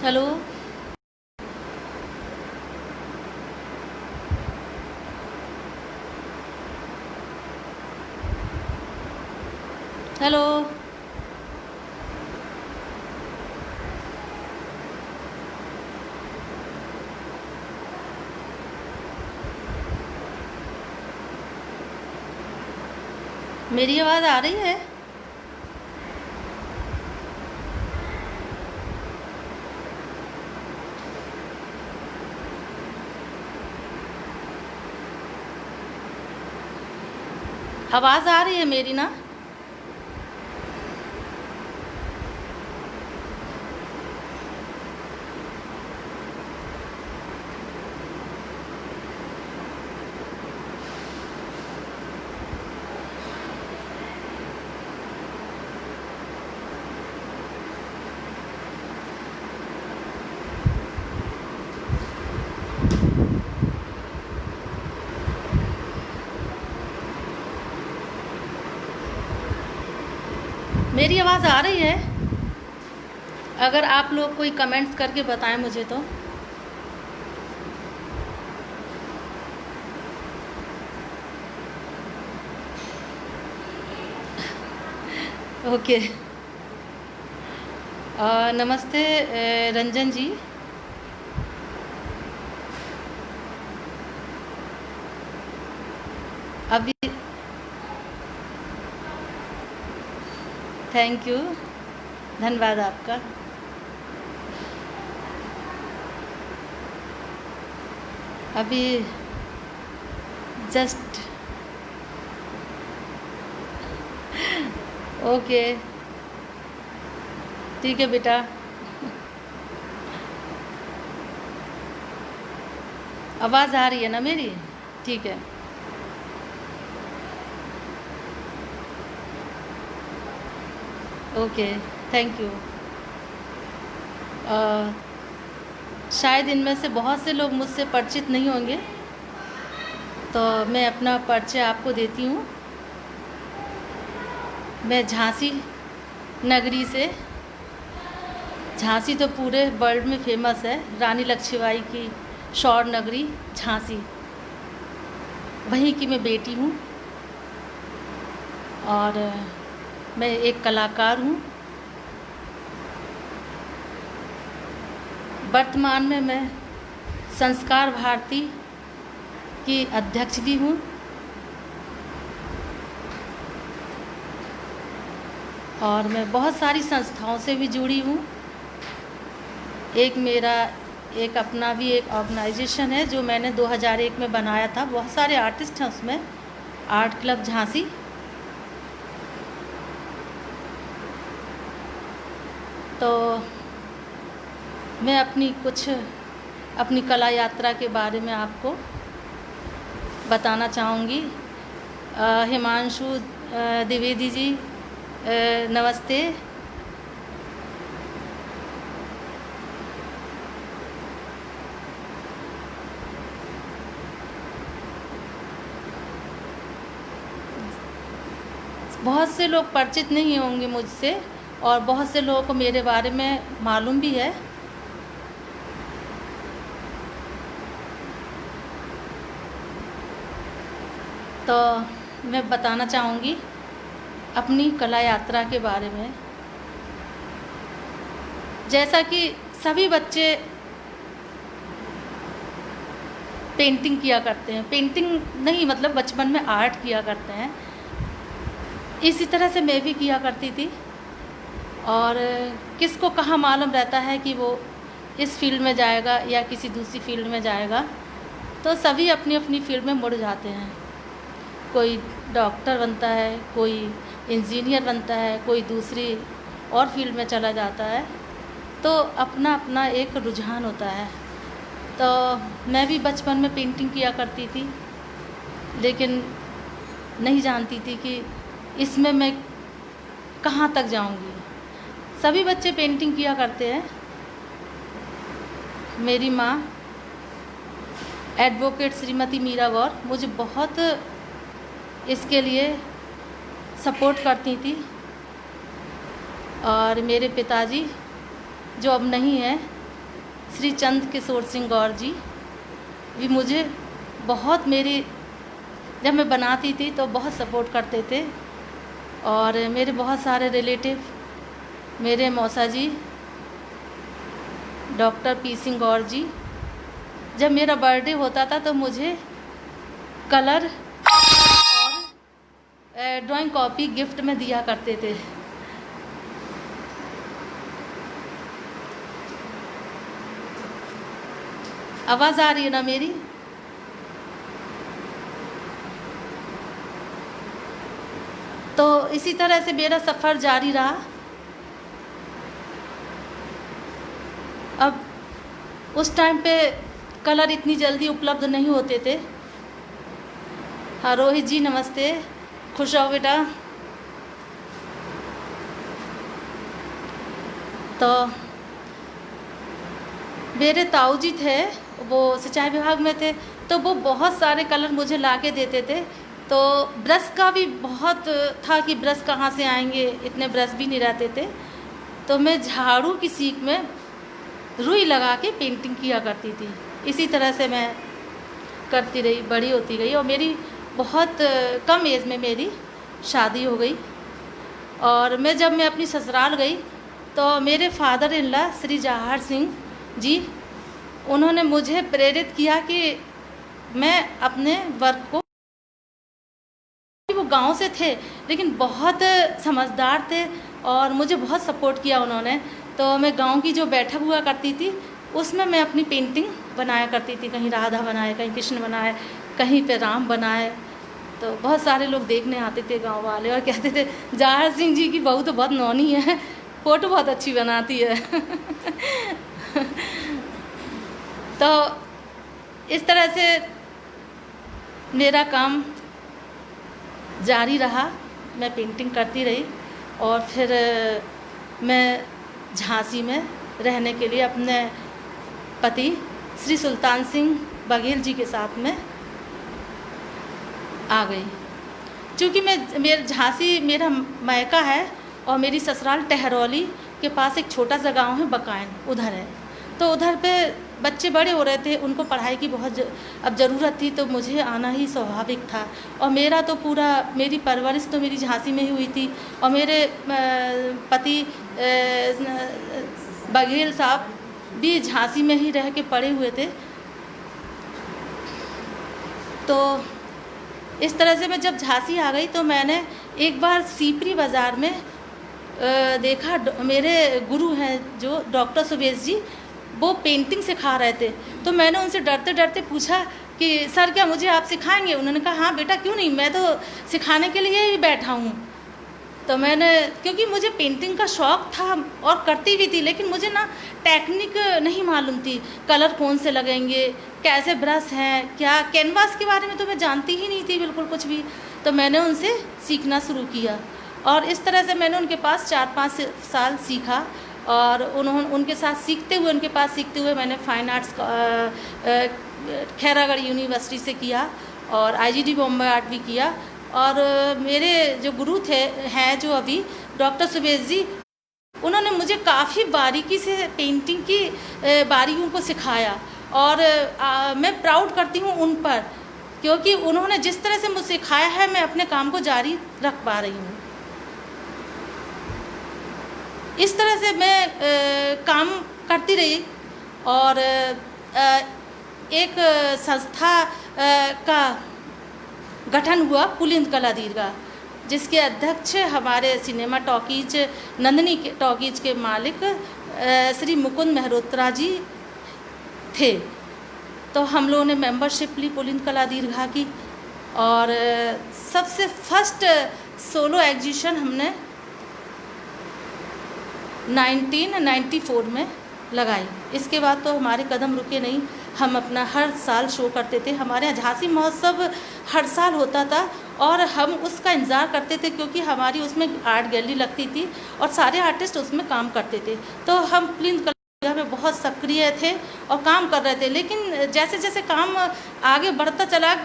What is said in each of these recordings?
Hello. Hello. मेरी आवाज़ आ रही है? आवाज़ आ रही है मेरी ना? मेरी आवाज़ आ रही है? अगर आप लोग कोई कमेंट्स करके बताएं मुझे तो। ओके। नमस्ते रंजन जी। अभी थैंक यू, धन्यवाद आपका। अभी जस्ट ओके, ठीक है बेटा। आवाज़ आ रही है ना मेरी? ठीक है। Okay, thank you. शायद इनमें से बहुत से लोग मुझसे परिचित नहीं होंगे, तो मैं अपना परिचय आपको देती हूँ। मैं झांसी नगरी से। झांसी तो पूरे वर्ल्ड में फेमस है, रानी लक्ष्मीबाई की शौर्य नगरी झांसी, वहीं की मैं बेटी हूँ। और मैं एक कलाकार हूँ। वर्तमान में मैं संस्कार भारती की अध्यक्ष भी हूँ। और मैं बहुत सारी संस्थाओं से भी जुड़ी हूँ। एक अपना भी एक ऑर्गेनाइजेशन है जो मैंने 2001 में बनाया था। बहुत सारे आर्टिस्ट हैं उसमें। Art club Jhansi. तो मैं अपनी कला यात्रा के बारे में आपको बताना चाहूँगी। हिमांशु द्विवेदी जी, नमस्ते। बहुत से लोग परिचित नहीं होंगे मुझसे, और बहुत से लोगों को मेरे बारे में मालूम भी है। तो मैं बताना चाहूँगी अपनी कला यात्रा के बारे में। जैसा कि सभी बच्चे पेंटिंग किया करते हैं, पेंटिंग नहीं मतलब बचपन में आर्ट किया करते हैं, इसी तरह से मैं भी किया करती थी। और किसको कहाँ मालूम रहता है कि वो इस फील्ड में जाएगा या किसी दूसरी फील्ड में जाएगा। तो सभी अपनी अपनी फील्ड में मुड़ जाते हैं। कोई डॉक्टर बनता है, कोई इंजीनियर बनता है, कोई दूसरी और फील्ड में चला जाता है। तो अपना अपना एक रुझान होता है। तो मैं भी बचपन में पेंटिंग किया करती थी, लेकिन नहीं जानती थी कि इसमें मैं कहाँ तक जाऊंगी। सभी बच्चे पेंटिंग किया करते हैं। मेरी माँ एडवोकेट श्रीमती मीरा गौर मुझे बहुत इसके लिए सपोर्ट करती थी। और मेरे पिताजी जो अब नहीं हैं, श्री चंद किशोर सिंह गौर जी भी मुझे बहुत, मेरी जब मैं बनाती थी तो बहुत सपोर्ट करते थे। और मेरे बहुत सारे रिलेटिव, मेरे मौसा जी डॉक्टर पी सिंह गौर जी, जब मेरा बर्थडे होता था तो मुझे कलर और ड्राइंग कॉपी गिफ्ट में दिया करते थे। आवाज़ आ रही है ना मेरी? तो इसी तरह से मेरा सफ़र जारी रहा। अब उस टाइम पे कलर इतनी जल्दी उपलब्ध नहीं होते थे। हाँ रोहित जी नमस्ते, खुश रहो बेटा। तो मेरे ताऊ जी थे, वो सिंचाई विभाग में थे, तो वो बहुत सारे कलर मुझे ला के देते थे। तो ब्रश का भी बहुत था कि ब्रश कहाँ से आएंगे, इतने ब्रश भी नहीं रहते थे। तो मैं झाड़ू की सीख में रुई लगा के पेंटिंग किया करती थी। इसी तरह से मैं करती रही, बड़ी होती गई और मेरी बहुत कम एज में मेरी शादी हो गई। और जब मैं अपनी ससुराल गई तो मेरे father in law Shri Jawahar Singh ji, उन्होंने मुझे प्रेरित किया कि मैं अपने वर्क को, वो गांव से थे लेकिन बहुत समझदार थे और मुझे बहुत सपोर्ट किया उन्होंने। तो मैं गांव की जो बैठक हुआ करती थी उसमें मैं अपनी पेंटिंग बनाया करती थी। कहीं राधा बनाए, कहीं कृष्ण बनाए, कहीं पे राम बनाए। तो बहुत सारे लोग देखने आते थे गांव वाले और कहते थे जवाहर सिंह जी की बहू तो बहुत नौनी है, फ़ोटो बहुत अच्छी बनाती है। तो इस तरह से मेरा काम जारी रहा, मैं पेंटिंग करती रही। और फिर मैं झांसी में रहने के लिए अपने पति श्री सुल्तान सिंह बघेल जी के साथ में आ गई। क्योंकि मेरे झांसी मेरा मायका है और मेरी ससुराल टहरौली के पास एक छोटा सा गांव है बकायन, उधर है। तो उधर पे बच्चे बड़े हो रहे थे, उनको पढ़ाई की बहुत अब ज़रूरत थी, तो मुझे आना ही स्वाभाविक था। और मेरा तो पूरा, मेरी परवरिश तो मेरी झांसी में ही हुई थी। और मेरे पति बघेल साहब भी झांसी में ही रह के पढ़े हुए थे। तो इस तरह से मैं जब झांसी आ गई तो मैंने एक बार सीपरी बाज़ार में देखा, मेरे गुरु हैं जो डॉक्टर सुबेश जी, वो पेंटिंग सिखा रहे थे। तो मैंने उनसे डरते डरते पूछा कि सर क्या मुझे आप सिखाएंगे? उन्होंने कहा हाँ बेटा क्यों नहीं, मैं तो सिखाने के लिए ही बैठा हूँ। तो मैंने, क्योंकि मुझे पेंटिंग का शौक़ था और करती भी थी, लेकिन मुझे ना टेक्निक नहीं मालूम थी, कलर कौन से लगेंगे, कैसे ब्रश हैं, क्या कैनवास के बारे में तो मैं जानती ही नहीं थी बिल्कुल कुछ भी। तो मैंने उनसे सीखना शुरू किया और इस तरह से मैंने उनके पास 4-5 साल सीखा। और उनके साथ सीखते हुए, उनके पास सीखते हुए मैंने फाइन आर्ट्स खैरागढ़ यूनिवर्सिटी से किया और IGD बॉम्बे आर्ट भी किया। और मेरे जो गुरु हैं जो अभी डॉक्टर सुबेश जी, उन्होंने मुझे काफ़ी बारीकी से पेंटिंग की बारीकियों को सिखाया। और मैं प्राउड करती हूँ उन पर, क्योंकि उन्होंने जिस तरह से मुझे सिखाया है मैं अपने काम को जारी रख पा रही हूँ। इस तरह से मैं काम करती रही और एक संस्था का गठन हुआ पुलिंद कला दीर्घा, जिसके अध्यक्ष हमारे सिनेमा टॉकीज नंदिनी टॉकीज के मालिक श्री मुकुंद मेहरोत्रा जी थे। तो हम लोगों ने मेंबरशिप ली पुलिंद कला दीर्घा की और सबसे फर्स्ट सोलो एग्जीबिशन हमने 1994 में लगाई। इसके बाद तो हमारे कदम रुके नहीं, हम अपना हर साल शो करते थे। हमारे यहाँ झांसी महोत्सव हर साल होता था और हम उसका इंतज़ार करते थे, क्योंकि हमारी उसमें आर्ट गैलरी लगती थी और सारे आर्टिस्ट उसमें काम करते थे। तो हम पुलिंद कला में बहुत सक्रिय थे और काम कर रहे थे। लेकिन जैसे जैसे काम आगे बढ़ता चला,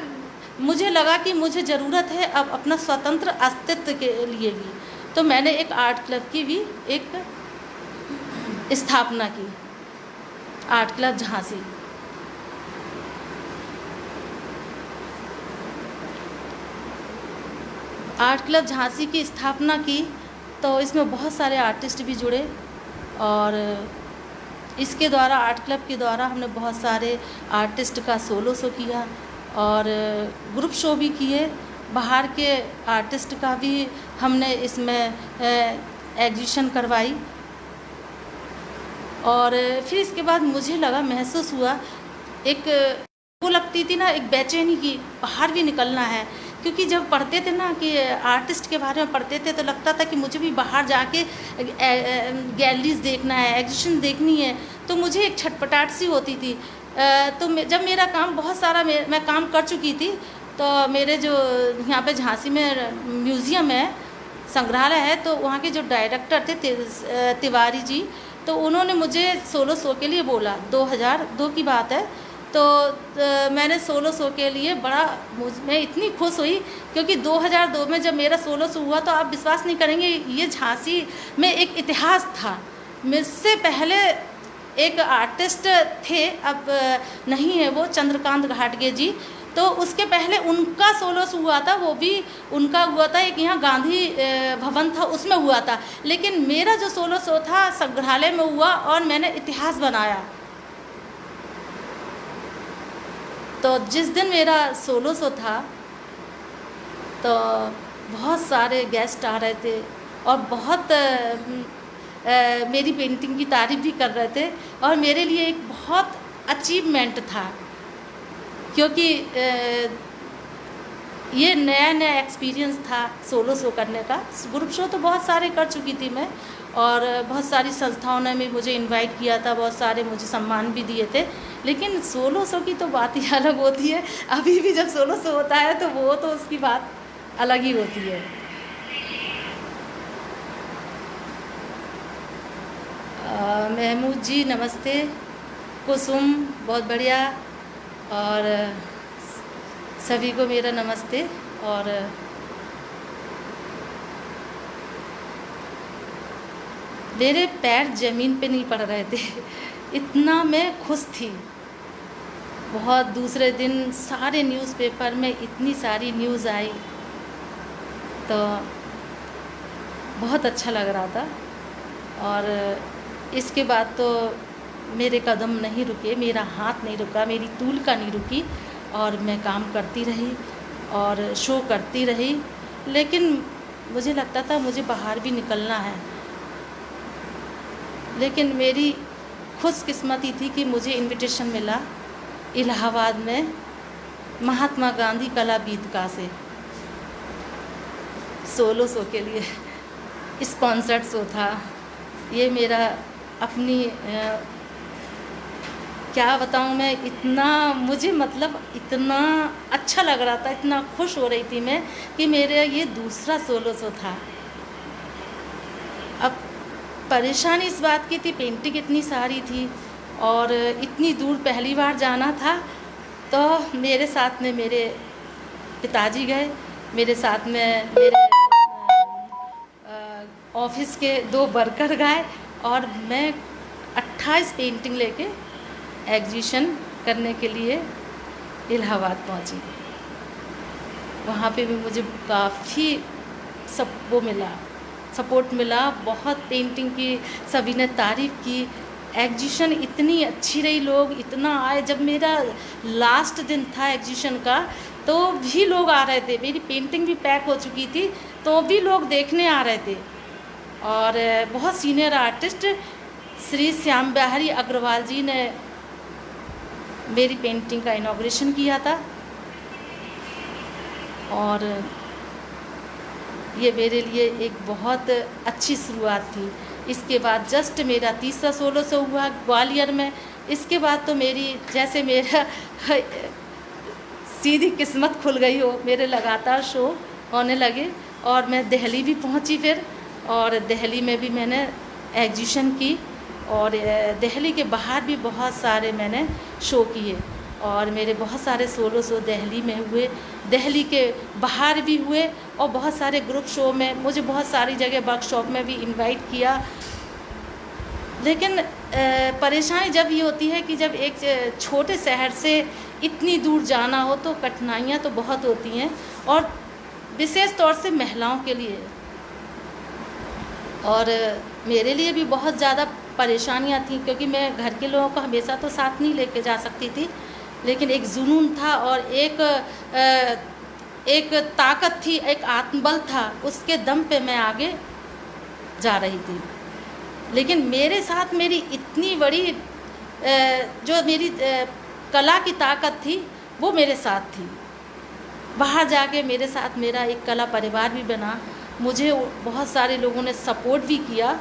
मुझे लगा कि मुझे ज़रूरत है अब अपना स्वतंत्र अस्तित्व के लिए भी। तो मैंने एक आर्ट क्लब की भी एक स्थापना की art club Jhansi. Art club Jhansi की स्थापना की तो इसमें बहुत सारे आर्टिस्ट भी जुड़े, और इसके द्वारा, आर्ट क्लब के द्वारा हमने बहुत सारे आर्टिस्ट का सोलो शो किया और ग्रुप शो भी किए। बाहर के आर्टिस्ट का भी हमने इसमें एग्जीबिशन करवाई। और फिर इसके बाद मुझे लगा, महसूस हुआ, एक वो लगती थी ना, एक बेचैनी की, बाहर भी निकलना है। क्योंकि जब पढ़ते थे ना कि आर्टिस्ट के बारे में पढ़ते थे तो लगता था कि मुझे भी बाहर जाके गैलरीज देखना है, एग्जीबिशन देखनी है, तो मुझे एक छटपटाहट सी होती थी। तो जब मेरा काम बहुत सारा मैं काम कर चुकी थी, तो मेरे जो यहाँ पे झांसी में म्यूज़ियम है, संग्रहालय है, तो वहाँ के जो डायरेक्टर थे तिवारी जी, तो उन्होंने मुझे सोलो शो के लिए बोला। 2002 की बात है। तो मैंने सोलो शो के लिए मैं इतनी खुश हुई, क्योंकि 2002 में जब मेरा सोलो शो हुआ तो आप विश्वास नहीं करेंगे, ये झांसी में एक इतिहास था। मुझसे पहले एक आर्टिस्ट थे, अब नहीं है वो, चंद्रकांत घाटगे जी, तो उसके पहले उनका सोलो शो हुआ था, वो भी उनका हुआ था, एक यहाँ गांधी भवन था उसमें हुआ था। लेकिन मेरा जो सोलो शो था संग्रहालय में हुआ और मैंने इतिहास बनाया। तो जिस दिन मेरा सोलो शो था तो बहुत सारे गेस्ट आ रहे थे और बहुत मेरी पेंटिंग की तारीफ़ भी कर रहे थे, और मेरे लिए एक बहुत अचीवमेंट था, क्योंकि ये नया एक्सपीरियंस था सोलो शो करने का। ग्रुप शो तो बहुत सारे कर चुकी थी मैं, और बहुत सारी संस्थाओं ने भी मुझे इनवाइट किया था, बहुत सारे मुझे सम्मान भी दिए थे। लेकिन सोलो शो की तो बात ही अलग होती है। अभी भी जब सोलो शो होता है तो वो तो उसकी बात अलग ही होती है। महमूद जी नमस्ते, कुसुम बहुत बढ़िया, और सभी को मेरा नमस्ते। और मेरे पैर ज़मीन पे नहीं पड़ रहे थे, इतना मैं खुश थी। बहुत दूसरे दिन सारे न्यूज़पेपर में इतनी सारी न्यूज़ आई, तो बहुत अच्छा लग रहा था। और इसके बाद तो मेरे कदम नहीं रुके, मेरा हाथ नहीं रुका, मेरी तूलिका नहीं रुकी, और मैं काम करती रही और शो करती रही। लेकिन मुझे लगता था मुझे बाहर भी निकलना है। लेकिन मेरी खुशकिस्मती थी कि मुझे इनविटेशन मिला इलाहाबाद में महात्मा गांधी कला वेदिका से सोलो शो के लिए। स्पॉन्सर्ड शो था ये मेरा। अपनी क्या बताऊँ मैं, इतना मुझे मतलब इतना अच्छा लग रहा था, इतना खुश हो रही थी मैं कि मेरा ये दूसरा सोलो शो था। अब परेशानी इस बात की थी, पेंटिंग इतनी सारी थी और इतनी दूर पहली बार जाना था। तो मेरे साथ में मेरे पिताजी गए, मेरे साथ में मेरे ऑफिस के 2 वर्कर गए, और मैं 28 पेंटिंग लेके एग्जीबिशन करने के लिए इलाहाबाद पहुंची। वहाँ पे भी मुझे काफ़ी सपोर्ट मिला, बहुत पेंटिंग की सभी ने तारीफ़ की। एग्जीबिशन इतनी अच्छी रही, लोग इतना आए। जब मेरा लास्ट दिन था एग्जीबिशन का तो भी लोग आ रहे थे, मेरी पेंटिंग भी पैक हो चुकी थी तो भी लोग देखने आ रहे थे। और बहुत सीनियर आर्टिस्ट श्री श्याम बिहारी अग्रवाल जी ने मेरी पेंटिंग का इनॉग्रेशन किया था, और ये मेरे लिए एक बहुत अच्छी शुरुआत थी। इसके बाद जस्ट मेरा तीसरा सोलो शो हुआ ग्वालियर में। इसके बाद तो मेरी जैसे मेरा सीधी किस्मत खुल गई हो, मेरे लगातार शो होने लगे, और मैं दिल्ली भी पहुंची फिर, और दिल्ली में भी मैंने एग्जीबिशन की, और दिल्ली के बाहर भी बहुत सारे मैंने शो किए, और मेरे बहुत सारे सोलो शो दिल्ली में हुए, दिल्ली के बाहर भी हुए, और बहुत सारे ग्रुप शो में मुझे बहुत सारी जगह वर्कशॉप में भी इनवाइट किया। लेकिन परेशानी जब ये होती है कि जब एक छोटे शहर से इतनी दूर जाना हो तो कठिनाइयाँ तो बहुत होती हैं, और विशेष तौर से महिलाओं के लिए। और मेरे लिए भी बहुत ज़्यादा परेशानियाँ थी, क्योंकि मैं घर के लोगों को हमेशा तो साथ नहीं लेके जा सकती थी, लेकिन एक जुनून था और एक ताकत थी, एक आत्मबल था, उसके दम पे मैं आगे जा रही थी। लेकिन मेरे साथ मेरी इतनी बड़ी जो मेरी कला की ताकत थी वो मेरे साथ थी। बाहर जाके मेरे साथ मेरा एक कला परिवार भी बना, मुझे बहुत सारे लोगों ने सपोर्ट भी किया,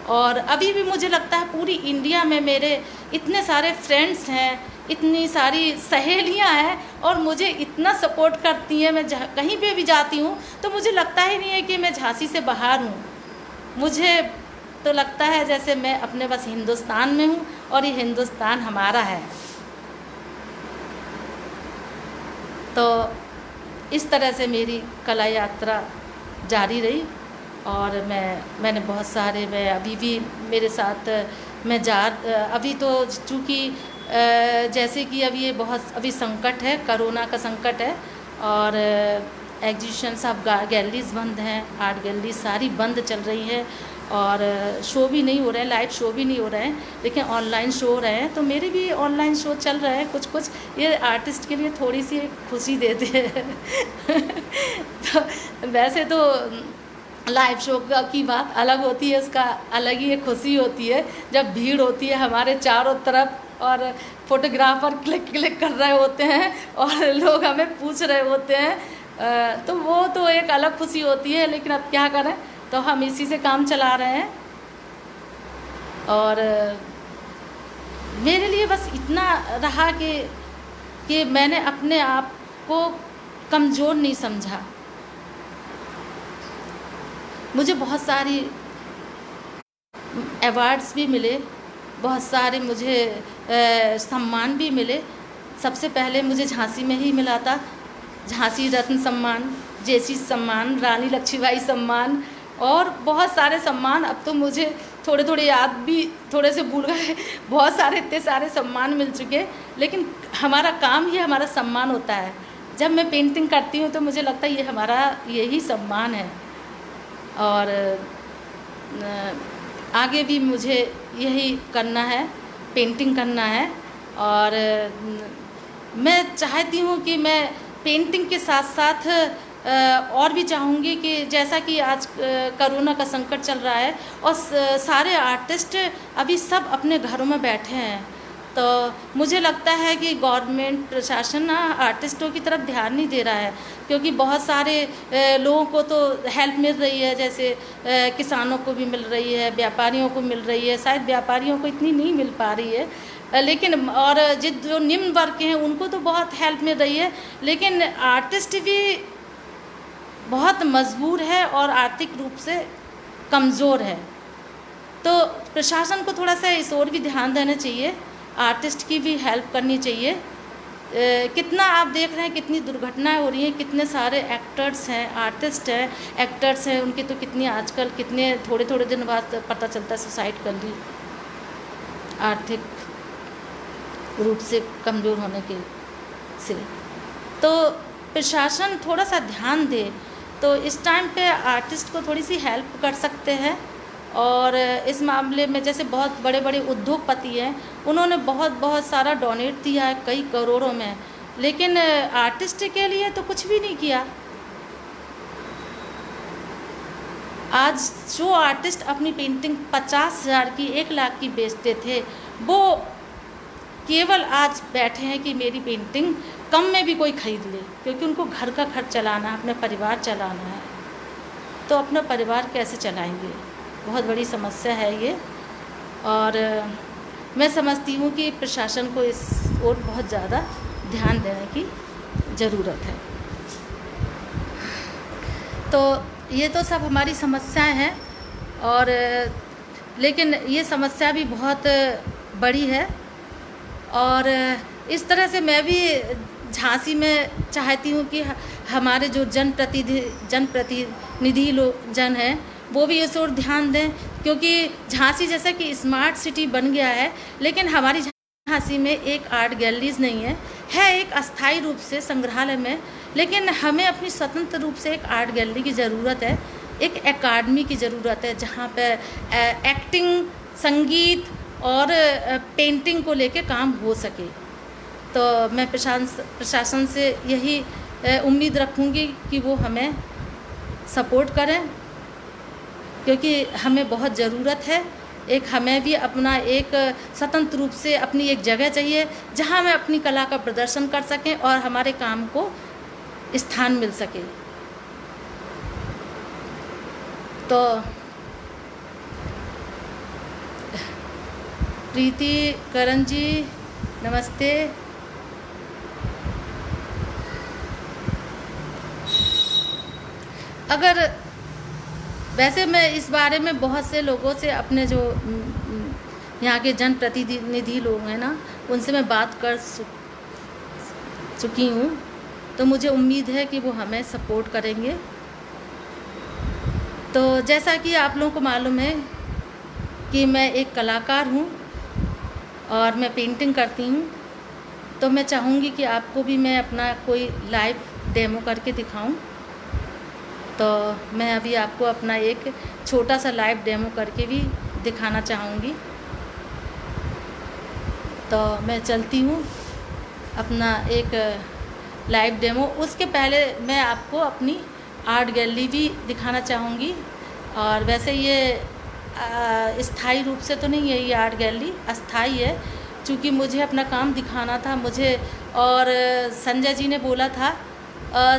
और अभी भी मुझे लगता है पूरी इंडिया में मेरे इतने सारे फ्रेंड्स हैं, इतनी सारी सहेलियां हैं, और मुझे इतना सपोर्ट करती हैं। मैं कहीं पे भी जाती हूँ तो मुझे लगता ही नहीं है कि मैं झांसी से बाहर हूँ। मुझे तो लगता है जैसे मैं अपने बस हिंदुस्तान में हूँ और ये हिंदुस्तान हमारा है। तो इस तरह से मेरी कला यात्रा जारी रही, और मैंने बहुत सारे, मैं अभी भी मेरे साथ मैं अभी तो चूँकि जैसे कि अभी ये बहुत अभी संकट है, कोरोना का संकट है, और एग्जीबिशन सब गैलरीज बंद हैं, आर्ट गैलरी सारी बंद चल रही है, और शो भी नहीं हो रहे हैं, लाइव शो भी नहीं हो रहे हैं, लेकिन ऑनलाइन शो हो रहे हैं। तो मेरे भी ऑनलाइन शो चल रहे हैं कुछ, ये आर्टिस्ट के लिए थोड़ी सी खुशी देते हैं। तो वैसे तो लाइव शो की बात अलग होती है, उसका अलग ही एक खुशी होती है जब भीड़ होती है हमारे चारों तरफ, और फोटोग्राफर क्लिक कर रहे होते हैं और लोग हमें पूछ रहे होते हैं, तो वो तो एक अलग खुशी होती है। लेकिन अब क्या करें, तो हम इसी से काम चला रहे हैं। और मेरे लिए बस इतना रहा कि मैंने अपने आप को कमज़ोर नहीं समझा। मुझे बहुत सारी अवार्ड्स भी मिले, बहुत सारे मुझे सम्मान भी मिले। सबसे पहले मुझे झांसी में ही मिला था, झांसी रत्न सम्मान, जेसी सम्मान, रानी लक्ष्मीबाई सम्मान, और बहुत सारे सम्मान। अब तो मुझे थोड़े याद भी थोड़े से भूल गए, बहुत सारे इतने सारे सम्मान मिल चुके। लेकिन हमारा काम ही हमारा सम्मान होता है। जब मैं पेंटिंग करती हूँ तो मुझे लगता है ये हमारा यही सम्मान है, और आगे भी मुझे यही करना है, पेंटिंग करना है। और मैं चाहती हूँ कि मैं पेंटिंग के साथ साथ और भी चाहूँगी कि जैसा कि आज कोरोना का संकट चल रहा है और सारे आर्टिस्ट अभी सब अपने घरों में बैठे हैं, तो मुझे लगता है कि गवर्नमेंट प्रशासन ना आर्टिस्टों की तरफ ध्यान नहीं दे रहा है, क्योंकि बहुत सारे लोगों को तो हेल्प मिल रही है, जैसे किसानों को भी मिल रही है, व्यापारियों को मिल रही है, शायद व्यापारियों को इतनी नहीं मिल पा रही है, लेकिन और जो निम्न वर्ग के हैं उनको तो बहुत हेल्प मिल रही है। लेकिन आर्टिस्ट भी बहुत मजबूर है और आर्थिक रूप से कमज़ोर है, तो प्रशासन को थोड़ा सा इस ओर भी ध्यान देना चाहिए, आर्टिस्ट की भी हेल्प करनी चाहिए। कितना आप देख रहे हैं कितनी दुर्घटनाएं हो रही हैं, कितने सारे एक्टर्स हैं, आर्टिस्ट हैं, एक्टर्स हैं, उनकी तो कितनी आजकल कितने थोड़े दिन बाद पता चलता है सुसाइड कर ली, आर्थिक रूप से कमज़ोर होने के से। तो प्रशासन थोड़ा सा ध्यान दे, तो इस टाइम पे आर्टिस्ट को थोड़ी सी हेल्प कर सकते हैं। और इस मामले में जैसे बहुत बड़े बड़े उद्योगपति हैं, उन्होंने बहुत सारा डोनेट दिया है कई करोड़ों में, लेकिन आर्टिस्ट के लिए तो कुछ भी नहीं किया। आज जो आर्टिस्ट अपनी पेंटिंग 50,000 की 1 लाख की बेचते थे, वो केवल आज बैठे हैं कि मेरी पेंटिंग कम में भी कोई ख़रीद ले, क्योंकि उनको घर का खर्च चलाना है, अपना परिवार चलाना है। तो अपना परिवार कैसे चलाएंगे, बहुत बड़ी समस्या है ये। और मैं समझती हूँ कि प्रशासन को इस ओर बहुत ज़्यादा ध्यान देने की ज़रूरत है। तो ये तो सब हमारी समस्याएं हैं, और लेकिन ये समस्या भी बहुत बड़ी है। और इस तरह से मैं भी झांसी में चाहती हूँ कि हमारे जो जनप्रतिनिधि लोग हैं वो भी इस ओर ध्यान दें, क्योंकि झांसी जैसा कि स्मार्ट सिटी बन गया है, लेकिन हमारी झांसी में एक आर्ट गैलरीज नहीं है एक अस्थायी रूप से संग्रहालय में, लेकिन हमें अपनी स्वतंत्र रूप से एक आर्ट गैलरी की ज़रूरत है, एक एकेडमी की ज़रूरत है जहाँ पर एक्टिंग, संगीत और पेंटिंग को लेके काम हो सके। तो मैं प्रशासन से यही उम्मीद रखूँगी कि वो हमें सपोर्ट करें, क्योंकि हमें बहुत ज़रूरत है। एक हमें भी अपना एक स्वतंत्र रूप से अपनी एक जगह चाहिए जहाँ हम अपनी कला का प्रदर्शन कर सकें और हमारे काम को स्थान मिल सके। तो प्रीति करण जी नमस्ते। अगर वैसे मैं इस बारे में बहुत से लोगों से, अपने जो यहाँ के जनप्रतिनिधि लोग हैं ना, उनसे मैं बात कर चुकी हूँ, तो मुझे उम्मीद है कि वो हमें सपोर्ट करेंगे। तो जैसा कि आप लोगों को मालूम है कि मैं एक कलाकार हूँ और मैं पेंटिंग करती हूँ, तो मैं चाहूँगी कि आपको भी मैं अपना कोई लाइव डेमो करके दिखाऊं। तो मैं अभी आपको अपना एक छोटा सा लाइव डेमो करके भी दिखाना चाहूँगी। तो मैं चलती हूँ अपना एक लाइव डेमो। उसके पहले मैं आपको अपनी आर्ट गैलरी भी दिखाना चाहूँगी। और वैसे ये स्थायी रूप से तो नहीं है, ये आर्ट गैलरी अस्थाई है, क्योंकि मुझे अपना काम दिखाना था मुझे। और संजय जी ने बोला था,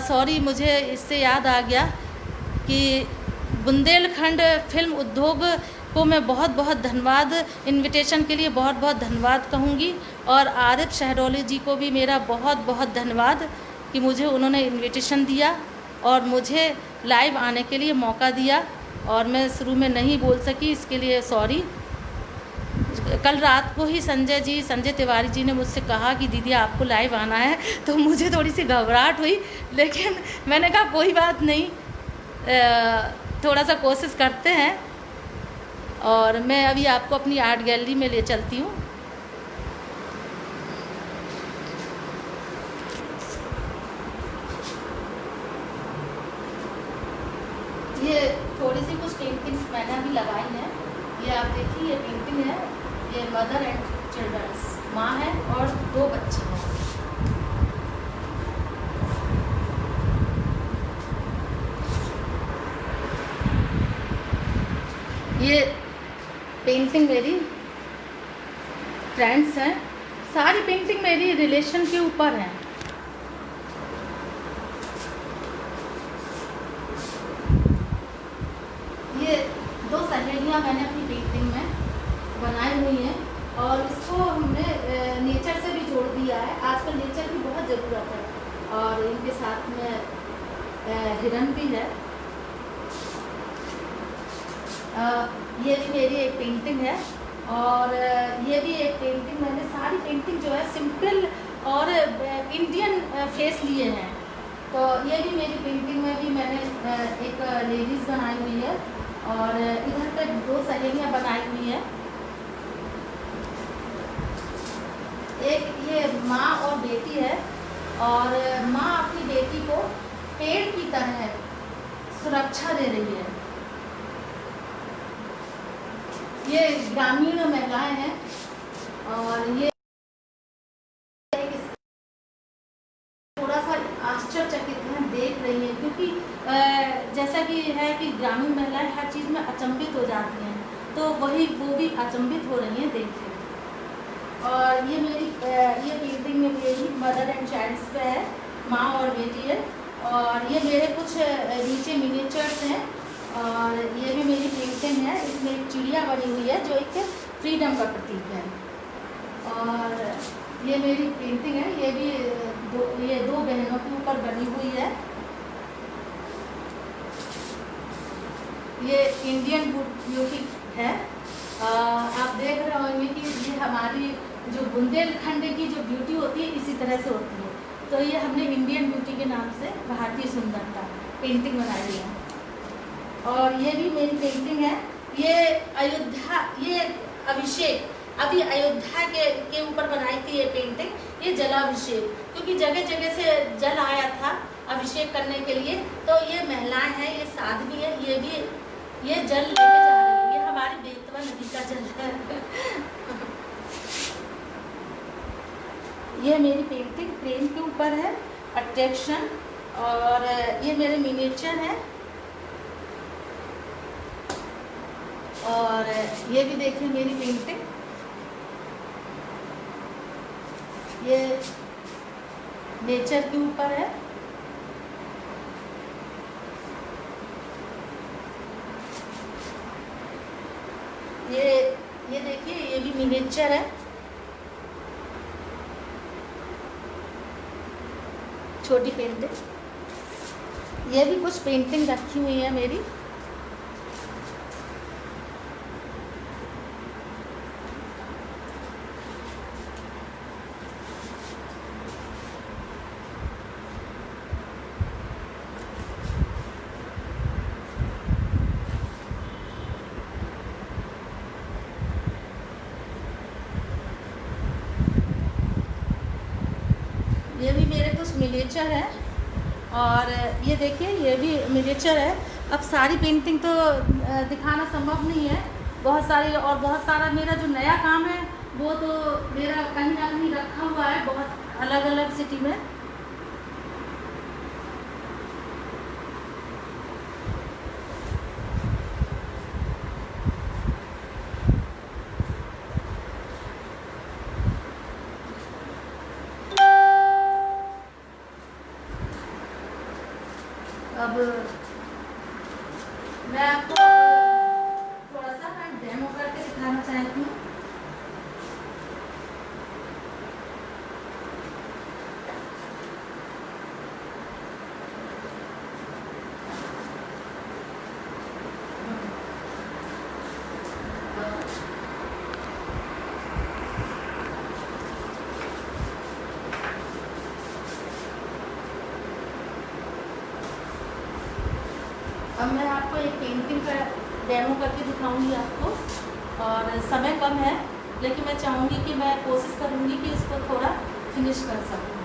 सॉरी मुझे इससे याद आ गया कि बुंदेलखंड फिल्म उद्योग को मैं बहुत बहुत धन्यवाद, इनविटेशन के लिए बहुत बहुत धन्यवाद कहूँगी। और आरिफ शहडोली जी को भी मेरा बहुत बहुत धन्यवाद कि मुझे उन्होंने इनविटेशन दिया और मुझे लाइव आने के लिए मौका दिया, और मैं शुरू में नहीं बोल सकी, इसके लिए सॉरी। कल रात को ही संजय तिवारी जी ने मुझसे कहा कि दीदी आपको लाइव आना है, तो मुझे थोड़ी सी घबराहट हुई, लेकिन मैंने कहा कोई बात नहीं, थोड़ा सा कोशिश करते हैं। और मैं अभी आपको अपनी आर्ट गैलरी में ले चलती हूँ। ये थोड़ी सी कुछ पेंटिंग्स मैंने अभी लगाई हैं। ये आप देखिए, ये पेंटिंग है, ये मदर एंड चिल्ड्रंस, माँ है और 2 बच्चे हैं। ये पेंटिंग मेरी फ्रेंड्स हैं, सारी पेंटिंग मेरी रिलेशन के ऊपर है। ये 2 सहेलियाँ मैंने अपनी पेंटिंग में बनाई हुई हैं, और इसको हमने नेचर से भी जोड़ दिया है। आजकल नेचर की बहुत ज़रूरत है, और इनके साथ में हिरन भी है। ये भी मेरी एक पेंटिंग है, और ये भी एक पेंटिंग, मैंने सारी पेंटिंग जो है सिंपल और इंडियन फेस लिए हैं। तो ये भी मेरी पेंटिंग में भी मैंने एक लेडीज़ बनाई हुई है, और इधर पे 2 सहेलियाँ बनाई हुई है। एक ये माँ और बेटी है, और माँ अपनी बेटी को पेड़ की तरह सुरक्षा दे रही है। ये ग्रामीण महिलाएं हैं, और ये थोड़ा सा आश्चर्यचकित हैं, देख रही हैं, क्योंकि जैसा कि है कि ग्रामीण महिलाएं हर चीज़ में अचंभित हो जाती हैं, तो वो भी अचंभित हो रही हैं देख के। और ये मेरी ये पेंटिंग में मेरी मदर एंड चाइल्ड्स पे है, माँ और बेटी है। और ये मेरे कुछ नीचे मिनिएचर्स हैं, और ये भी मेरी पेंटिंग है। इसमें एक चिड़िया बनी हुई है जो एक फ्रीडम का प्रतीक है। और ये मेरी पेंटिंग है, ये भी ये 2 बहनों के ऊपर बनी हुई है। ये इंडियन ब्यूटी है। आप देख रहे होंगे कि ये हमारी जो बुंदेलखंड की जो ब्यूटी होती है इसी तरह से होती है। तो ये हमने इंडियन ब्यूटी के नाम से भारतीय सुंदरता पेंटिंग बनाई है। और ये भी मेरी पेंटिंग है, ये अयोध्या, ये अभिषेक, अभी अयोध्या के ऊपर बनाई थी ये पेंटिंग, ये जलाभिषेक, क्योंकि जगह जगह से जल आया था अभिषेक करने के लिए। तो ये महिलाएं हैं, ये साध्वी है, ये भी ये जल लेके जा रही है। ये हमारी बेतवा नदी का जल है। ये मेरी पेंटिंग प्रेम के ऊपर है, अट्रैक्शन, और ये मेरे मिनिएचर है। और ये भी देखिए मेरी पेंटिंग, ये नेचर के ऊपर है। ये देखिए, ये भी मिनिएचर है, छोटी पेंटिंग। ये भी कुछ पेंटिंग रखी हुई है मेरी। ये भी मेरे कुछ मिनिएचर है, और ये देखिए ये भी मिनिएचर है। अब सारी पेंटिंग तो दिखाना संभव नहीं है, बहुत सारी, और बहुत सारा मेरा जो नया काम है वो तो मेरा कहीं ना कहीं रखा हुआ है, बहुत अलग अलग सिटी में। अब मैं आपको थोड़ा सा डेमो करके दिखाना चाहती हूँ। अब मैं आपको एक पेंटिंग का डेमो करके दिखाऊंगी आपको, और समय कम है, लेकिन मैं चाहूँगी कि मैं कोशिश करूँगी कि इसको थोड़ा फिनिश कर सकूँ।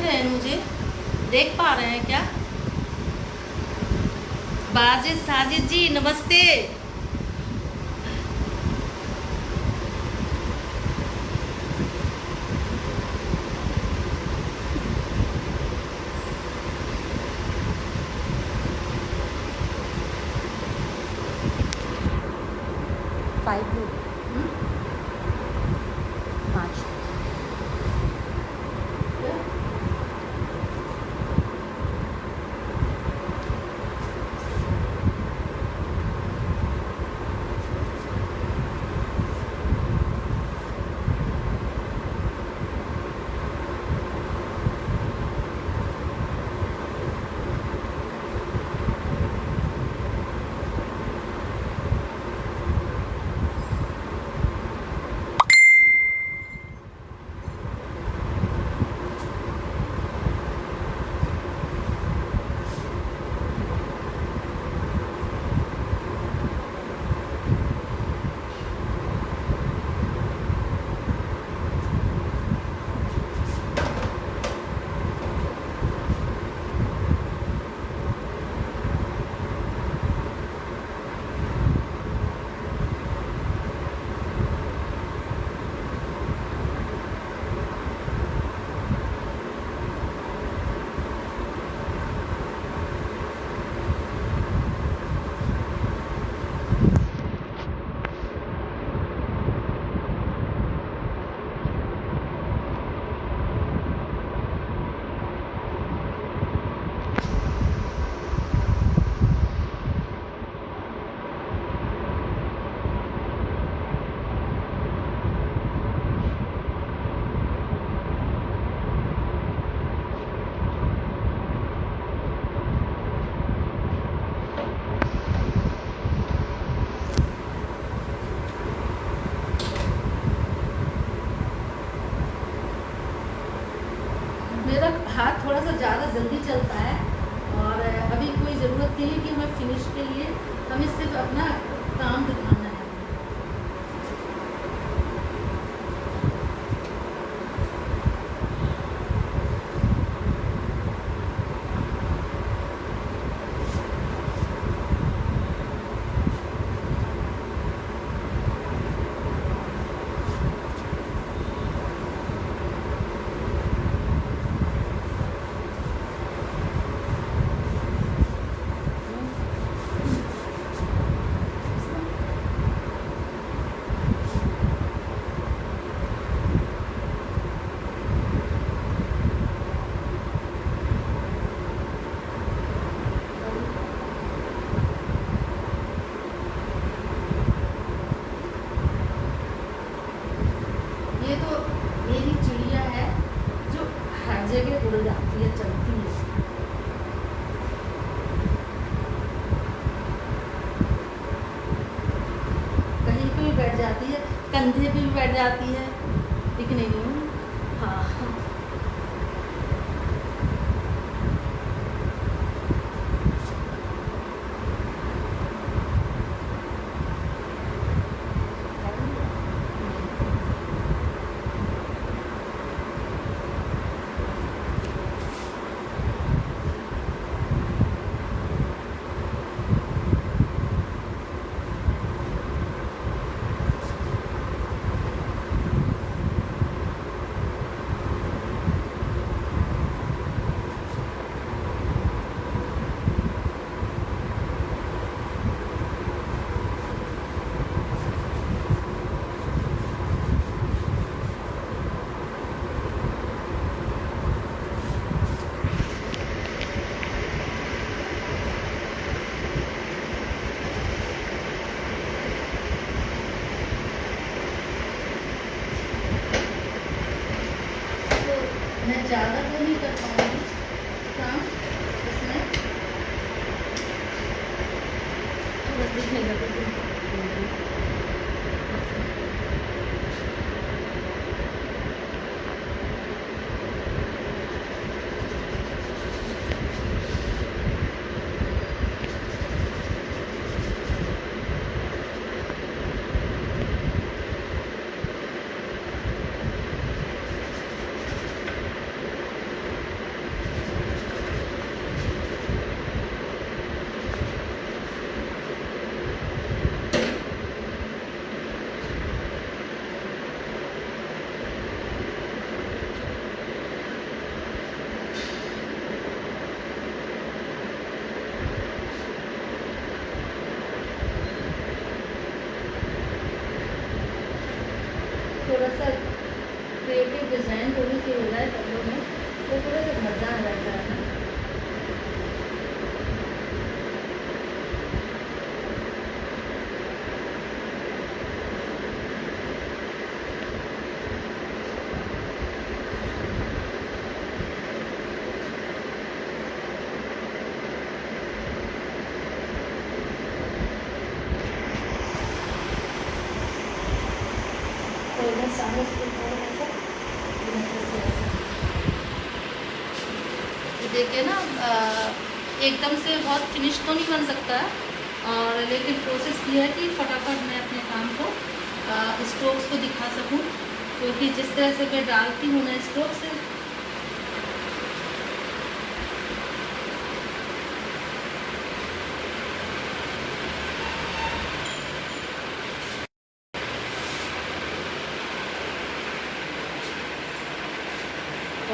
रहे हैं मुझे? देख पा रहे हैं क्या? बाजिद साजिद जी नमस्ते। फाइव लोग, 5। मेरा हाथ थोड़ा सा ज़्यादा जल्दी चलता है और अभी कोई ज़रूरत नहीं है कि हमें फिनिश के लिए, हमें सिर्फ अपना काम दिखाना है। ये तो मेरी चिड़िया है जो हर जगह उड़ जाती है, चलती है। कहीं पे भी बैठ जाती है, कंधे पे भी बैठ जाती है, लेकिन नहीं। हाँ मैं ज़्यादा तो नहीं कर पाऊँगी काम इसमें, थोड़ा दिखने लगे। डिज़ाइन थोड़ी सी हो जाए कपड़ों में तो थोड़ा सा मज़ा आ जाता है। तो इधर सामने से देखिए ना, एकदम से बहुत फिनिश तो नहीं बन सकता है, और लेकिन कोशिश की है कि फटाफट मैं अपने काम को स्ट्रोक्स को दिखा सकूं, क्योंकि जिस तरह से मैं डालती हूँ ना स्ट्रोक से,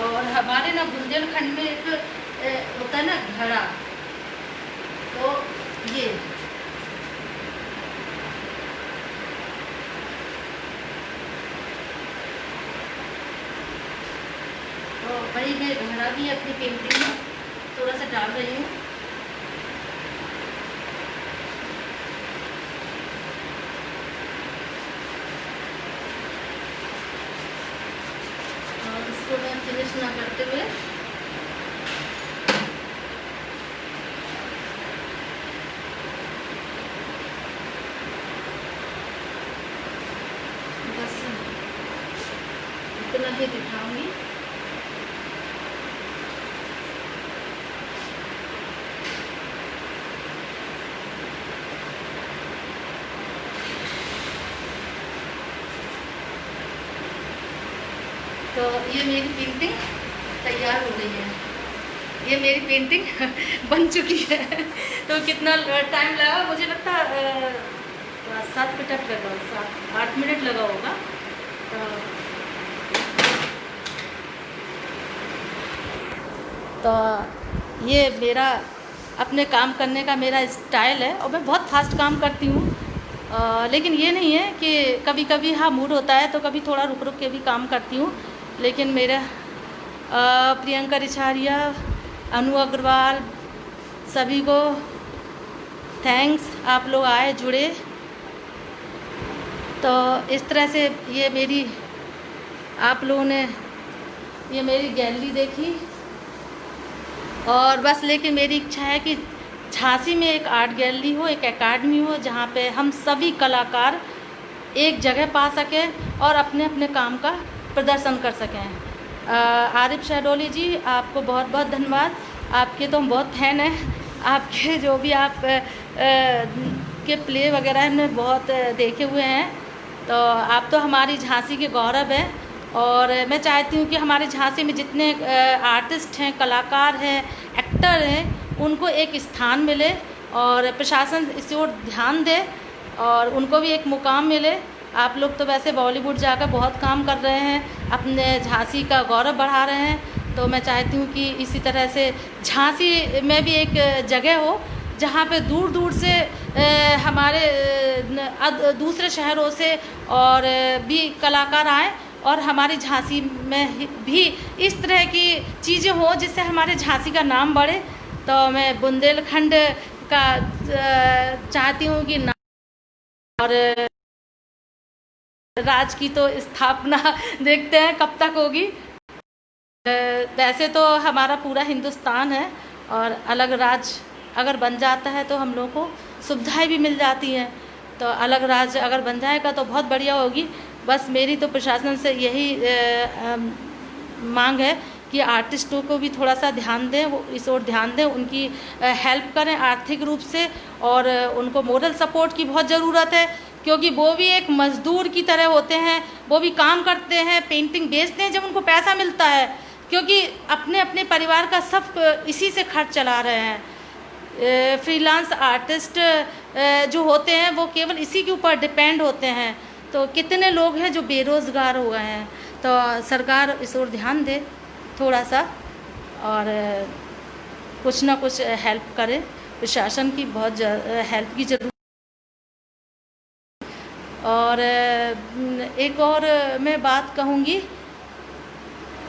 और हमारे ना बुंदेलखंड में एक होता है ना घड़ा, तो ये तो भाई मैं घड़ा भी अपनी पेंटिंग में थोड़ा सा डाल रही हूँ। और इसको मैं फिनिश ना करते हुए बस इतना ही दिखाऊंगी। तो ये मेरी पेंटिंग तैयार हो गई है, ये मेरी पेंटिंग बन चुकी है। तो कितना टाइम लगा, मुझे लगता है 7 मिनट लगा, 7-8 मिनट लगा होगा। तो ये मेरा अपने काम करने का मेरा स्टाइल है, और मैं बहुत फास्ट काम करती हूँ। लेकिन ये नहीं है कि कभी कभी हाँ मूड होता है तो कभी थोड़ा रुक रुक के भी काम करती हूँ। लेकिन मेरा प्रियंका रिछारिया, अनु अग्रवाल, सभी को थैंक्स, आप लोग आए जुड़े। तो इस तरह से ये मेरी, आप लोगों ने ये मेरी गैलरी देखी, और बस लेकिन मेरी इच्छा है कि झांसी में एक आर्ट गैलरी हो, एक एकेडमी हो, जहाँ पे हम सभी कलाकार एक जगह पा सकें और अपने अपने काम का प्रदर्शन कर सकें। आरिफ शहडोली जी, आपको बहुत बहुत धन्यवाद, आपके तो हम बहुत फ़ैन हैं। आपके जो भी आप के प्ले वगैरह हमने बहुत देखे हुए हैं। तो आप तो हमारी झांसी के गौरव हैं, और मैं चाहती हूँ कि हमारे झांसी में जितने आर्टिस्ट हैं, कलाकार हैं, एक्टर हैं, उनको एक स्थान मिले, और प्रशासन इस ओर ध्यान दे और उनको भी एक मुकाम मिले। आप लोग तो वैसे बॉलीवुड जाकर बहुत काम कर रहे हैं, अपने झांसी का गौरव बढ़ा रहे हैं। तो मैं चाहती हूँ कि इसी तरह से झांसी में भी एक जगह हो जहाँ पे दूर दूर से हमारे दूसरे शहरों से और भी कलाकार आएँ, और हमारी झांसी में भी इस तरह की चीज़ें हो जिससे हमारे झांसी का नाम बढ़े। तो मैं बुंदेलखंड का चाहती हूँ कि नाम और राज की तो स्थापना देखते हैं कब तक होगी। वैसे तो हमारा पूरा हिंदुस्तान है, और अलग राज्य अगर बन जाता है तो हम लोगों को सुविधाएं भी मिल जाती हैं। तो अलग राज्य अगर बन जाएगा तो बहुत बढ़िया होगी। बस मेरी तो प्रशासन से यही मांग है कि आर्टिस्टों को भी थोड़ा सा ध्यान दें, वो इस ओर ध्यान दें, उनकी हेल्प करें आर्थिक रूप से, और उनको मोरल सपोर्ट की बहुत ज़रूरत है, क्योंकि वो भी एक मज़दूर की तरह होते हैं। वो भी काम करते हैं, पेंटिंग बेचते हैं जब उनको पैसा मिलता है, क्योंकि अपने अपने परिवार का सब इसी से खर्च चला रहे हैं। फ्रीलांस आर्टिस्ट जो होते हैं वो केवल इसी के ऊपर डिपेंड होते हैं। तो कितने लोग हैं जो बेरोज़गार हो गए हैं। तो सरकार इस ओर ध्यान दे थोड़ा सा, और कुछ ना कुछ हेल्प करे। प्रशासन की बहुत हेल्प की ज़रूरत। और एक और मैं बात कहूँगी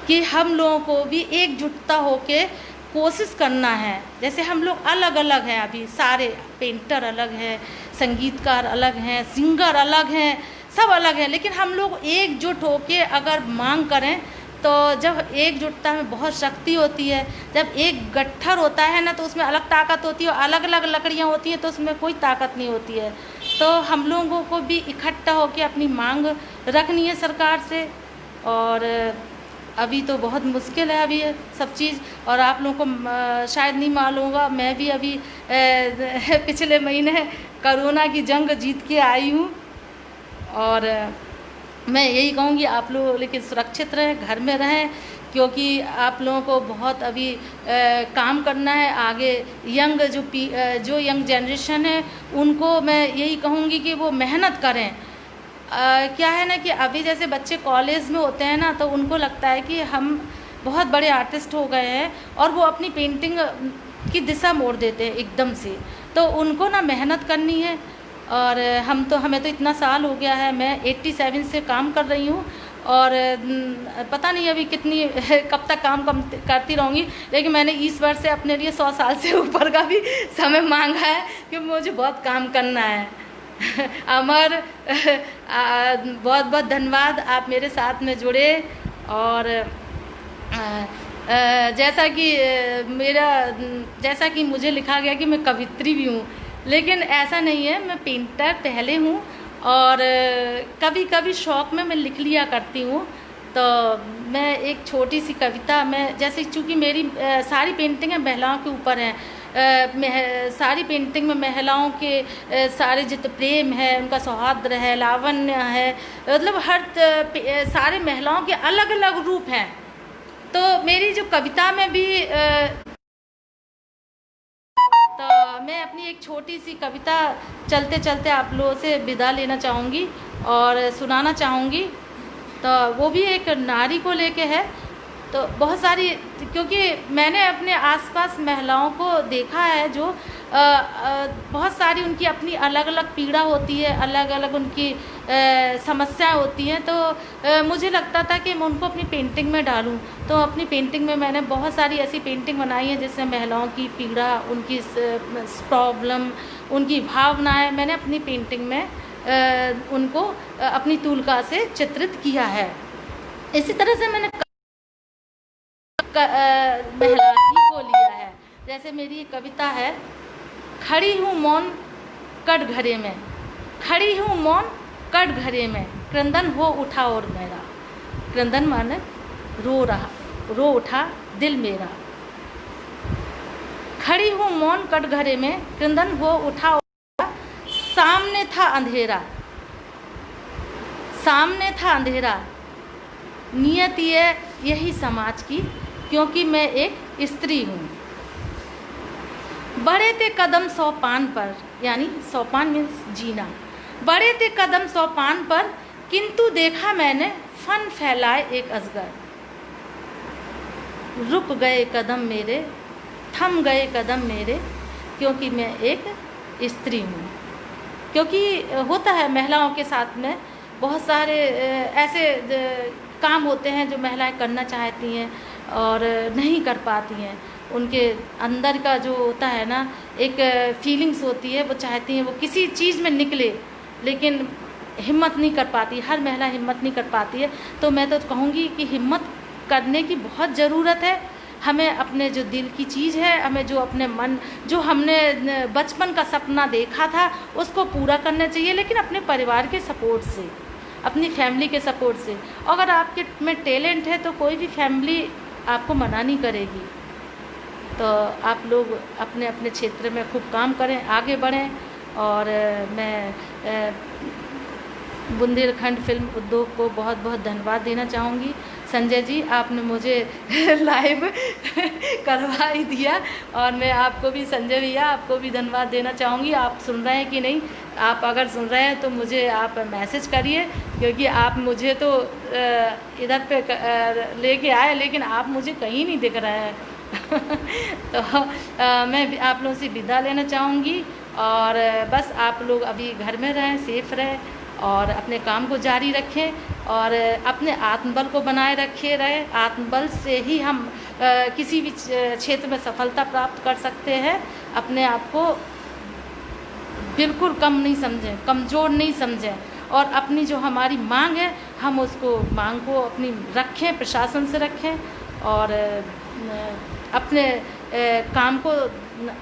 कि हम लोगों को भी एकजुटता होके कोशिश करना है। जैसे हम लोग अलग अलग हैं, अभी सारे पेंटर अलग हैं, संगीतकार अलग हैं, सिंगर अलग हैं, सब अलग हैं, लेकिन हम लोग एकजुट होके अगर मांग करें तो जब एकजुटता में बहुत शक्ति होती है। जब एक गट्ठर होता है ना तो उसमें अलग ताकत होती है, और अलग अलग लकड़ियाँ होती हैं तो उसमें कोई ताकत नहीं होती है। तो हम लोगों को भी इकट्ठा होकर अपनी मांग रखनी है सरकार से। और अभी तो बहुत मुश्किल है अभी सब चीज़, और आप लोगों को शायद नहीं मालूम होगा, मैं भी अभी पिछले महीने कोरोना की जंग जीत के आई हूँ। और मैं यही कहूँगी आप लोग लेकिन सुरक्षित रहें, घर में रहें, क्योंकि आप लोगों को बहुत अभी काम करना है आगे। जो यंग जनरेशन है उनको मैं यही कहूँगी कि वो मेहनत करें। क्या है ना कि अभी जैसे बच्चे कॉलेज में होते हैं ना तो उनको लगता है कि हम बहुत बड़े आर्टिस्ट हो गए हैं और वो अपनी पेंटिंग की दिशा मोड़ देते हैं एकदम से। तो उनको ना मेहनत करनी है। और हमें तो इतना साल हो गया है, मैं 87 से काम कर रही हूँ, और पता नहीं अभी कब तक काम करती रहूँगी, लेकिन मैंने ईश्वर से अपने लिए 100 साल से ऊपर का भी समय मांगा है कि मुझे बहुत काम करना है। अमर बहुत बहुत धन्यवाद, आप मेरे साथ में जुड़े। और जैसा कि मुझे लिखा गया कि मैं कवित्री भी हूँ, लेकिन ऐसा नहीं है। मैं पेंटर पहले हूँ, और कभी कभी शौक़ में मैं लिख लिया करती हूँ। तो मैं एक छोटी सी कविता, मैं जैसे चूँकि मेरी सारी पेंटिंगें महिलाओं के ऊपर हैं, सारी पेंटिंग में महिलाओं के सारे जितने प्रेम है, उनका सौहार्द है, लावण्य है, मतलब सारे महिलाओं के अलग अलग रूप हैं। तो मेरी जो कविता में भी तो मैं अपनी एक छोटी सी कविता चलते चलते आप लोगों से विदा लेना चाहूँगी और सुनाना चाहूँगी। तो वो भी एक नारी को लेके है। तो बहुत सारी, क्योंकि मैंने अपने आसपास महिलाओं को देखा है जो बहुत सारी उनकी अपनी अलग अलग पीड़ा होती है, अलग अलग उनकी समस्याएं होती हैं। तो मुझे लगता था कि मैं उनको अपनी पेंटिंग में डालूं। तो अपनी पेंटिंग में मैंने बहुत सारी ऐसी पेंटिंग बनाई है जिससे महिलाओं की पीड़ा, उनकी प्रॉब्लम, उनकी भावनाएं मैंने अपनी पेंटिंग में उनको अपनी तूलिका से चित्रित किया है। इसी तरह से मैंने महिला ही को लिया है। जैसे मेरी एक कविता है, खड़ी हूँ मौन कटघरे में, खड़ी हूँ मौन कटघरे में, क्रंदन हो उठा और मेरा, क्रंदन माने रो उठा दिल मेरा। खड़ी हूँ मौन कटघरे में, क्रंदन हो उठा और मेरा, सामने था अंधेरा, सामने था अंधेरा, नियत ये यही समाज की, क्योंकि मैं एक स्त्री हूँ। बढ़े थे कदम सोपान पर, यानी सोपान मीन्स जीना, बढ़े थे कदम सोपान पर, किंतु देखा मैंने फन फैलाए एक अजगर। रुक गए कदम मेरे, थम गए कदम मेरे, क्योंकि मैं एक स्त्री हूँ। क्योंकि होता है महिलाओं के साथ में बहुत सारे ऐसे काम होते हैं जो महिलाएं करना चाहती हैं और नहीं कर पाती हैं। उनके अंदर का जो होता है ना, एक फीलिंग्स होती है, वो चाहती हैं वो किसी चीज़ में निकले, लेकिन हिम्मत नहीं कर पाती। हर महिला हिम्मत नहीं कर पाती है। तो मैं तो कहूँगी कि हिम्मत करने की बहुत ज़रूरत है। हमें अपने जो दिल की चीज़ है, हमें जो अपने मन, जो हमने बचपन का सपना देखा था, उसको पूरा करना चाहिए, लेकिन अपने परिवार के सपोर्ट से, अपनी फैमिली के सपोर्ट से। अगर आपके में टैलेंट है तो कोई भी फैमिली आपको मना नहीं करेगी। तो आप लोग अपने अपने क्षेत्र में खूब काम करें, आगे बढ़ें। और मैं बुंदेलखंड फिल्म उद्योग को बहुत बहुत धन्यवाद देना चाहूँगी। संजय जी, आपने मुझे लाइव करवा ही दिया, और मैं आपको भी, संजय भैया, आपको भी धन्यवाद देना चाहूँगी। आप सुन रहे हैं कि नहीं? आप अगर सुन रहे हैं तो मुझे आप मैसेज करिए, क्योंकि आप मुझे तो इधर पे लेके आए, लेकिन आप मुझे कहीं नहीं दिख रहे हैं। तो मैं भी आप लोगों से विदा लेना चाहूँगी। और बस आप लोग अभी घर में रहें, सेफ रहें और अपने काम को जारी रखें। और अपने आत्मबल को बनाए रखे रहे। आत्मबल से ही हम किसी भी क्षेत्र में सफलता प्राप्त कर सकते हैं। अपने आप को बिल्कुल कम नहीं समझें, कमज़ोर नहीं समझें, और अपनी जो हमारी मांग है हम उसको मांग को अपनी रखें, प्रशासन से रखें, और अपने काम को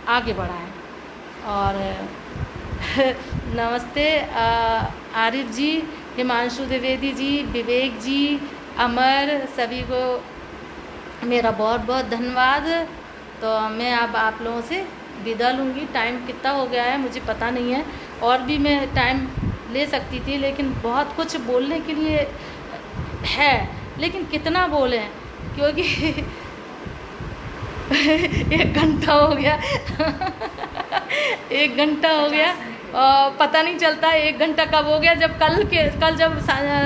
आगे बढ़ाएं। और नमस्ते आरिफ जी, हिमांशु द्विवेदी जी, विवेक जी, अमर, सभी को मेरा बहुत बहुत धन्यवाद। तो मैं अब आप लोगों से विदा लूँगी। टाइम कितना हो गया है मुझे पता नहीं है, और भी मैं टाइम ले सकती थी, लेकिन बहुत कुछ बोलने के लिए है, लेकिन कितना बोलें, क्योंकि 1 घंटा हो गया 1 घंटा हो गया, पता नहीं चलता 1 घंटा कब हो गया। जब कल जब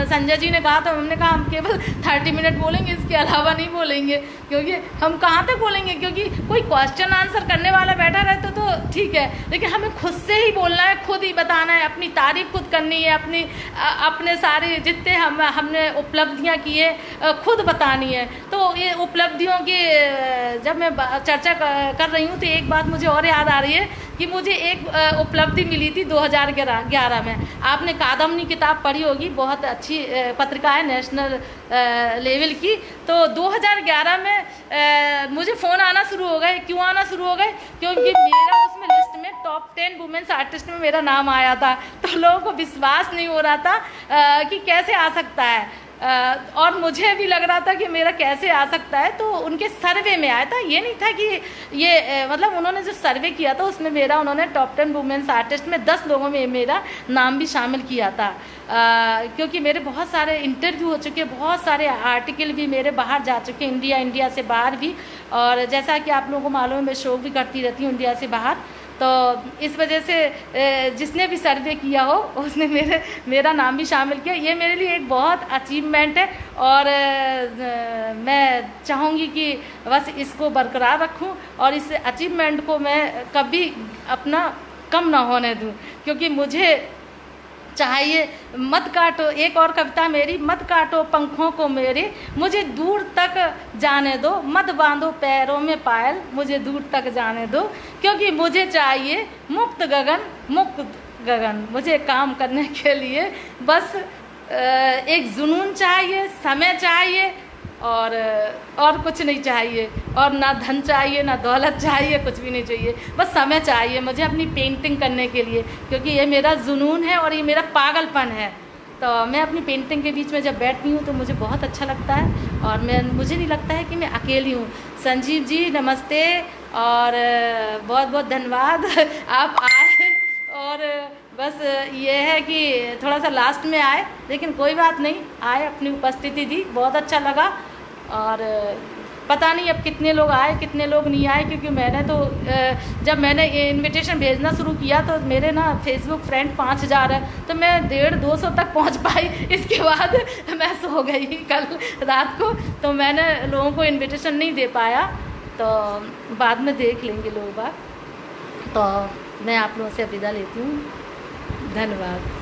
संजय जी ने कहा तो हमने कहा हम केवल 30 मिनट बोलेंगे, इसके अलावा नहीं बोलेंगे, क्योंकि हम कहाँ तक बोलेंगे, क्योंकि कोई क्वेश्चन आंसर करने वाला बैठा रहता तो ठीक है, लेकिन हमें खुद से ही बोलना है, खुद ही बताना है, अपनी तारीफ खुद करनी है, अपने सारे जितने हमने उपलब्धियाँ की है खुद बतानी है। तो ये उपलब्धियों की जब मैं चर्चा कर रही हूँ तो एक बात मुझे और याद आ रही है कि मुझे एक उपलब्धि मिली थी 2011 में। आपने कादम्बनी किताब पढ़ी होगी, बहुत अच्छी पत्रिका है नेशनल लेवल की। तो 2011 में मुझे फ़ोन आना शुरू हो गए। क्यों आना शुरू हो गए? क्योंकि मेरा उसमें लिस्ट में टॉप 10 वुमेन्स आर्टिस्ट में मेरा नाम आया था। तो लोगों को विश्वास नहीं हो रहा था कि कैसे आ सकता है, और मुझे भी लग रहा था कि मेरा कैसे आ सकता है। तो उनके सर्वे में आया था, ये नहीं था कि ये मतलब उन्होंने जो सर्वे किया था उसमें उन्होंने टॉप 10 वुमेन्स आर्टिस्ट में 10 लोगों में मेरा नाम भी शामिल किया था। क्योंकि मेरे बहुत सारे इंटरव्यू हो चुके, बहुत सारे आर्टिकल भी मेरे बाहर जा चुके, इंडिया से बाहर भी। और जैसा कि आप लोगों को मालूम है मैं शो भी करती रहती हूँ इंडिया से बाहर, तो इस वजह से जिसने भी सर्वे किया हो उसने मेरा नाम भी शामिल किया। ये मेरे लिए एक बहुत अचीवमेंट है, और मैं चाहूँगी कि बस इसको बरकरार रखूँ और इस अचीवमेंट को मैं कभी अपना कम ना होने दूँ, क्योंकि मुझे चाहिए मत काटो, एक और कविता मेरी, मत काटो पंखों को मेरे, मुझे दूर तक जाने दो, मत बांधो पैरों में पायल, मुझे दूर तक जाने दो, क्योंकि मुझे चाहिए मुक्त गगन। मुझे काम करने के लिए बस एक जुनून चाहिए, समय चाहिए, और कुछ नहीं चाहिए, और ना धन चाहिए, ना दौलत चाहिए, कुछ भी नहीं चाहिए, बस समय चाहिए मुझे अपनी पेंटिंग करने के लिए, क्योंकि ये मेरा जुनून है और ये मेरा पागलपन है। तो मैं अपनी पेंटिंग के बीच में जब बैठती हूँ तो मुझे बहुत अच्छा लगता है, और मुझे नहीं लगता है कि मैं अकेली हूँ। संजीव जी नमस्ते, और बहुत बहुत धन्यवाद आप आए, और बस ये है कि थोड़ा सा लास्ट में आए, लेकिन कोई बात नहीं, आए, अपनी उपस्थिति दी, बहुत अच्छा लगा। और पता नहीं अब कितने लोग आए कितने लोग नहीं आए, क्योंकि मैंने तो जब मैंने इनविटेशन भेजना शुरू किया तो मेरे ना फेसबुक फ्रेंड 5000 है, तो मैं 150-200 तक पहुंच पाई। इसके बाद मैं सो गई कल रात को, तो मैंने लोगों को इनविटेशन नहीं दे पाया, तो बाद में देख लेंगे लोग बात। तो मैं आप लोगों से विदा लेती हूँ, धन्यवाद।